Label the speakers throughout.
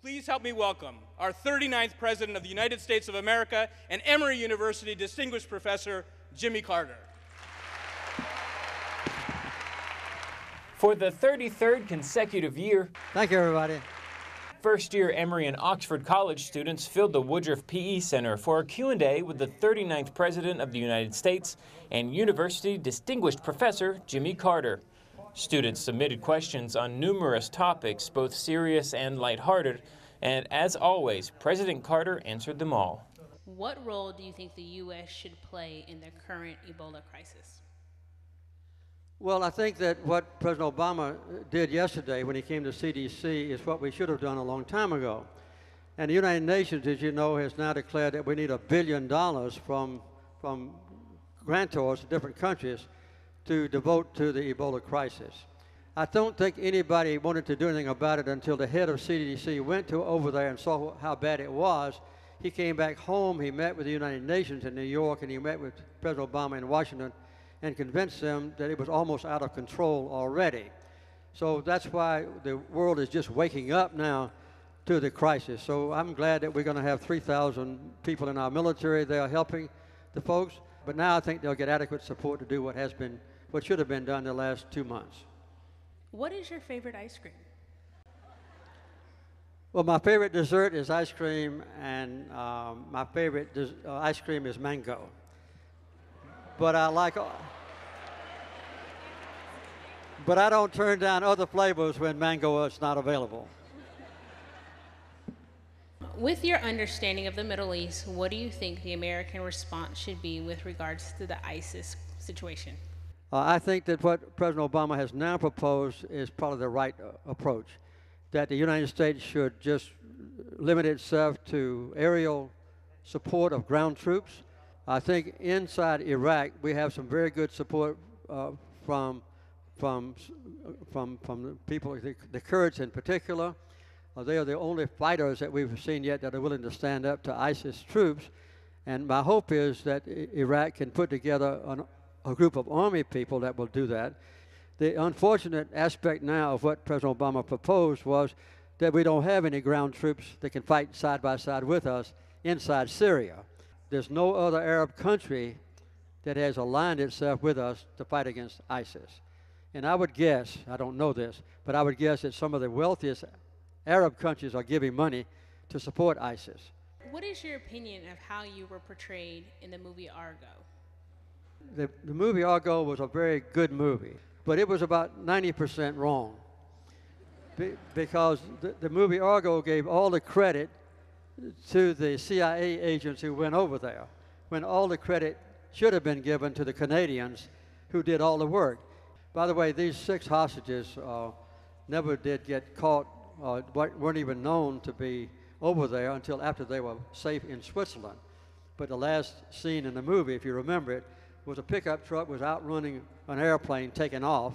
Speaker 1: Please help me welcome our 39th President of the United States of America and Emory University Distinguished Professor, Jimmy Carter.
Speaker 2: For the 33rd consecutive year,
Speaker 3: thank you, everybody.
Speaker 2: First-year Emory and Oxford College students filled the Woodruff PE Center for a Q&A with the 39th President of the United States and University Distinguished Professor Jimmy Carter. Students submitted questions on numerous topics, both serious and lighthearted, and as always, President Carter answered them all.
Speaker 4: What role do you think the U.S. should play in the current Ebola crisis?
Speaker 3: Well, I think that what President Obama did yesterday when he came to CDC is what we should have done a long time ago. And the United Nations, as you know, has now declared that we need $1 billion from grantors to different countries to devote to the Ebola crisis. I don't think anybody wanted to do anything about it until the head of CDC went over there and saw how bad it was. He came back home, he met with the United Nations in New York, and he met with President Obama in Washington and convinced them that it was almost out of control already. So that's why the world is just waking up now to the crisis. So I'm glad that we're going to have 3,000 people in our military there helping the folks. But now I think they'll get adequate support to do what should have been done the last 2 months.
Speaker 4: What is your favorite ice cream?
Speaker 3: Well, my favorite dessert is ice cream, and my favorite ice cream is mango. But but I don't turn down other flavors when mango is not available.
Speaker 4: With your understanding of the Middle East, what do you think the American response should be with regards to the ISIS situation?
Speaker 3: I think that what President Obama has now proposed is probably the right approach, that the United States should just limit itself to aerial support of ground troops. I think inside Iraq we have some very good support from the people, the Kurds in particular. They are the only fighters that we've seen yet that are willing to stand up to ISIS troops. And my hope is that Iraq can put together a group of army people that will do that. The unfortunate aspect now of what President Obama proposed was that we don't have any ground troops that can fight side by side with us inside Syria. There's no other Arab country that has aligned itself with us to fight against ISIS. And I would guess, I don't know this, but I would guess that some of the wealthiest Arab countries are giving money to support ISIS.
Speaker 4: What is your opinion of how you were portrayed in the movie Argo?
Speaker 3: The movie Argo was a very good movie, but it was about 90% wrong. Because the movie Argo gave all the credit to the CIA agents who went over there, when all the credit should have been given to the Canadians who did all the work. By the way, these 6 hostages never did get caught, weren't even known to be over there until after they were safe in Switzerland. But the last scene in the movie, if you remember it, was a pickup truck was outrunning an airplane taking off.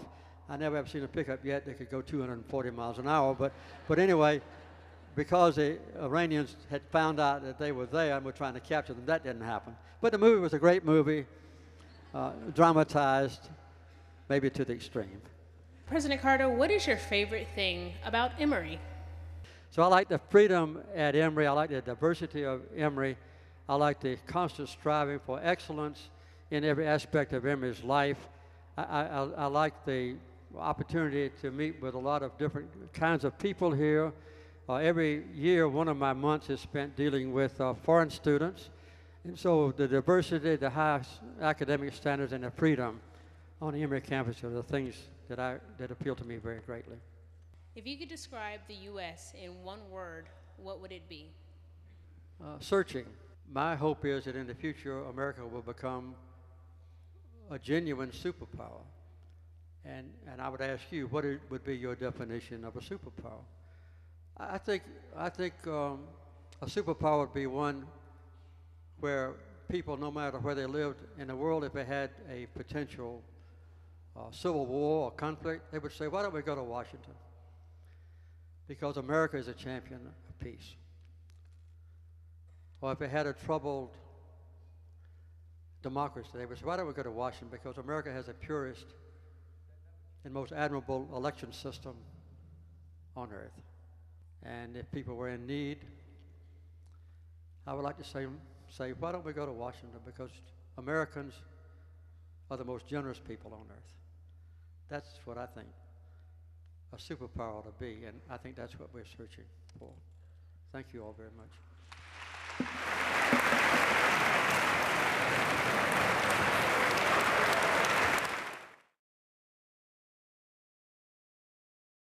Speaker 3: I never have seen a pickup yet that could go 240 miles an hour. But anyway, because the Iranians had found out that they were there and were trying to capture them, that didn't happen. But the movie was a great movie, dramatized, maybe to the extreme.
Speaker 4: President Carter, what is your favorite thing about Emory?
Speaker 3: So I like the freedom at Emory. I like the diversity of Emory. I like the constant striving for excellence in every aspect of Emory's life. I like the opportunity to meet with a lot of different kinds of people here. Every year, one of my months is spent dealing with foreign students. And so the diversity, the high academic standards, and the freedom on the Emory campus are the things that appeal to me very greatly.
Speaker 4: If you could describe the U.S. in one word, what would it be?
Speaker 3: Searching. My hope is that in the future, America will become a genuine superpower. And I would ask you, what would be your definition of a superpower? I think a superpower would be one where people, no matter where they lived in the world, if they had a potential civil war or conflict, they would say, why don't we go to Washington? Because America is a champion of peace. Or if they had a troubled democracy, they would say, why don't we go to Washington? Because America has the purest and most admirable election system on earth. And if people were in need, I would like to say, why don't we go to Washington? Because Americans are the most generous people on earth. That's what I think a superpower ought to be, and I think that's what we're searching for. Thank you all very much.